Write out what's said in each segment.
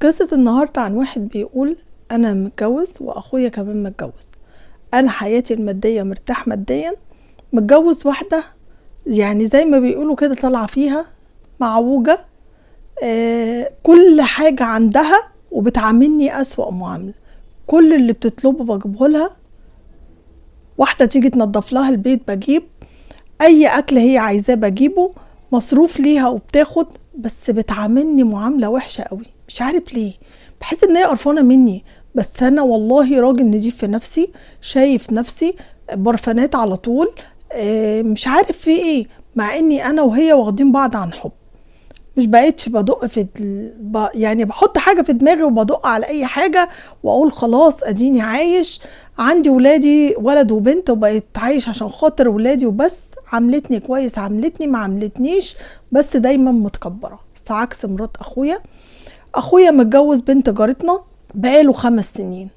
قصة النهاردة عن واحد بيقول أنا متجوز وأخويا كمان متجوز، أنا حياتي المادية مرتاح ماديا، متجوز واحدة يعني زي ما بيقولوا كده طالعة فيها معوجة. كل حاجة عندها وبتعاملني أسوأ معاملة، كل اللي بتطلبه بجيبه لها، واحدة تيجي تنظف لها البيت بجيب، أي أكل هي عايزاه بجيبه، مصروف ليها وبتاخد، بس بتعاملني معاملة وحشة قوي. مش عارف ليه، بحس ان هي قرفانة مني، بس انا والله راجل نضيف في نفسي، شايف نفسي، برفانات على طول، مش عارف في ايه، مع اني انا وهي واخدين بعض عن حب. مش بقيتش بدق يعني بحط حاجة في دماغي وبدق على اي حاجة واقول خلاص اديني عايش، عندي ولادي ولد وبنت وبقيت عايش عشان خاطر ولادي وبس. عملتني كويس عملتني، ما عملتنيش بس دايما متكبرة. فعكس مرات اخويا متجوز بنت جارتنا بقاله 5 سنين،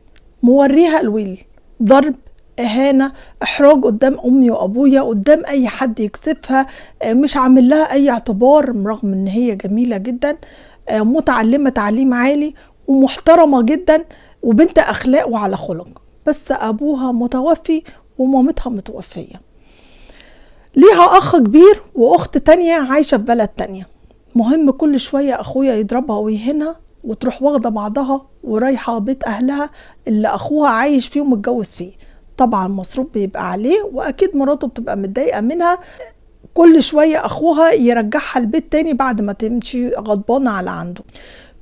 موريها الويل، ضرب، اهانة، احراج قدام امي وابويا، قدام اي حد يكسفها، مش عامل لها اي اعتبار رغم ان هي جميلة جدا، متعلمة تعليم عالي ومحترمة جدا وبنت اخلاق وعلى خلق، بس ابوها متوفي ومامتها متوفية. ليها اخ كبير واخت تانية عايشة في بلد تانية. مهم كل شوية اخويا يضربها ويهنها وتروح واخدة بعضها ورايحة بيت اهلها اللي اخوها عايش فيه ومتجوز فيه. طبعا مصروف بيبقى عليه واكيد مراته بتبقى متضايقة منها، كل شوية اخوها يرجعها البيت تاني بعد ما تمشي غضبانة على عنده.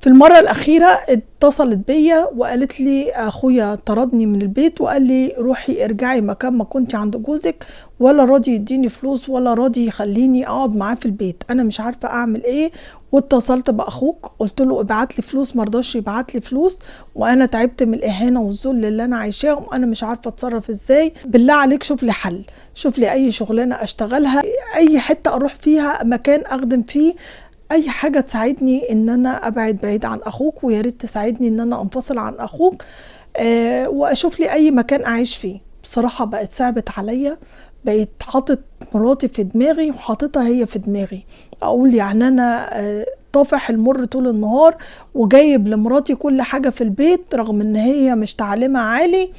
في المرة الأخيرة اتصلت بيا وقالت لي أخويا طردني من البيت وقال لي روحي ارجعي مكان ما كنت عند جوزك، ولا راضي يديني فلوس ولا راضي يخليني أقعد معاه في البيت، أنا مش عارفة أعمل إيه. واتصلت بأخوك قلت له ابعت لي فلوس، مرضاش يبعت لي فلوس، وأنا تعبت من الإهانة والذل اللي أنا عايشاهم، أنا مش عارفة أتصرف إزاي، بالله عليك شوف لي حل، شوف لي أي شغلانة أشتغلها، أي حتة أروح فيها، مكان أخدم فيه، اي حاجة تساعدني ان انا ابعد بعيد عن اخوك، ويا ريت تساعدني ان انا انفصل عن اخوك، واشوف لي اي مكان اعيش فيه. بصراحة بقت صعبت عليا، بقيت حاطط مراتي في دماغي وحاطتها هي في دماغي، اقول يعني انا طافح المر طول النهار وجايب لمراتي كل حاجة في البيت رغم ان هي مش تعليمها عالي،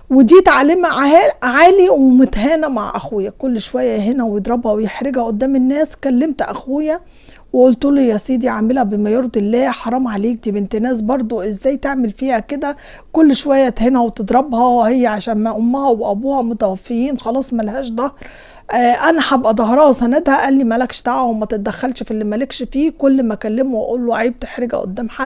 ودي تعليمها عالي ومتهانة مع اخويا، كل شوية هنا ويضربها ويحرجها قدام الناس. كلمت اخويا وقلت له يا سيدي عاملها بما يرضي الله، حرام عليك، دي بنت ناس برضو، ازاي تعمل فيها كده، كل شويه تهينها وتضربها، وهي عشان ما امها وابوها متوفيين خلاص ملهاش ظهر، انا هبقى ظهرها وسندها. قال لي مالكش دعوه وما تتدخلش في اللي مالكش فيه، كل ما اكلمه واقول له عيب تحرجها قدام حد